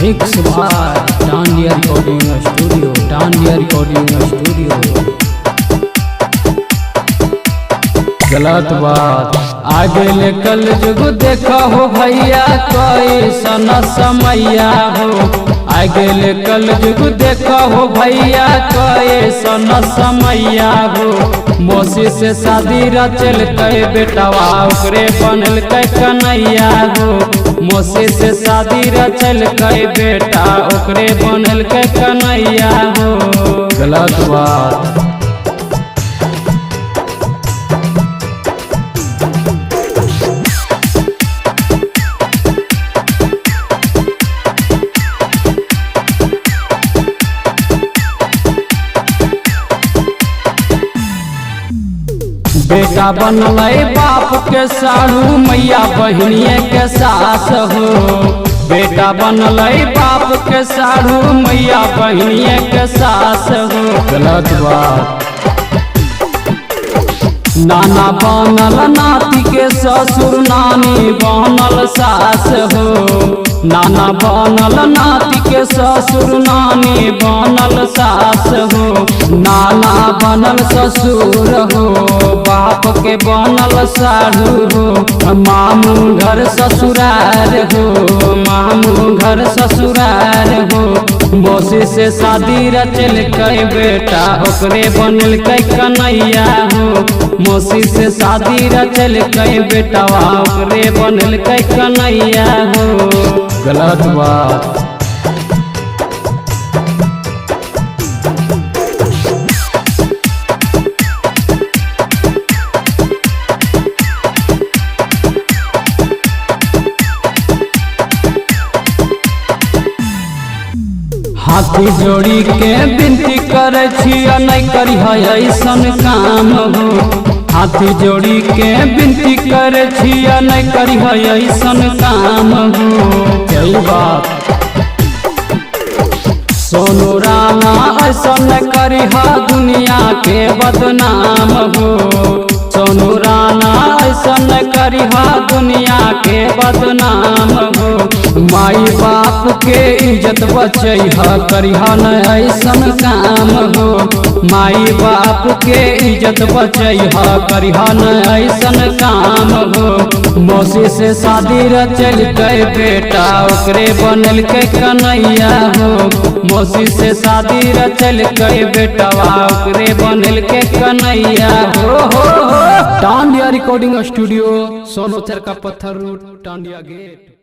Mix by Dandiya recording studio, Dandiya recording studio. गलत बात आगे ले कल जुग देखा हो भैया, कोई सन समैया हो। आगे ले कल जुग देखा हो भैया, कोई सन समैया हो। मौसी से शादी रचल कई बेटवा, ओकरे बनल कई कन्हैया हो। मौसी से शादी रचल कई बेटा, ओकरे बनल कई कन्हैया हो। गलत बात बेटा बनल बाप के साढ़ू, मैया बहनिए के सास हो। बेटा बनल बाप के साढ़ू, मैया बहनिए के सास हो। गलत बात नाना बनल नाती के ससुर, नानी बनल सास हो। नाना बनल नाती के ससुर, नानी बनल सास हो। नाना बनल ससुर हो, बाप के बनल साढ़ू हो। मामू घर ससुरार हो, मामू घर ससुरार हो। मौसी से शादी रचल कई बेटा, ओकरे बनल कई कन्हैया हो। मौसी से शादी रचल कई बेटवा, ओकरे बनल कई कन्हैया हो। गलत बात हाथी जोड़ी के विनती करे छिया, नहीं करी ऐसन काम हो। हाथी जोड़ी के विनती करे छिया, नहीं करी ऐसन काम हो। यही बात सोनू राणा ऐसन करी दुनिया के बदनाम हो। सोनू राणा ऐसन करी दुनिया के बदनाम हो। माई बाप के इज्जत बचैहा, करिहा न ऐसन काम हो। माई बाप के इज्जत बचैहा, करिहा न ऐसन काम हो। मौसी से शादी रचल कई बेटा, ओकरे बनल के कन्हैया हो। मौसी से शादी रचल कई बेटवा, ओकरे बनल के कन्हैया हो। डांडिया रिकॉर्डिंग स्टूडियो, सोनोचर का पत्थर रोड, डांडिया गेट।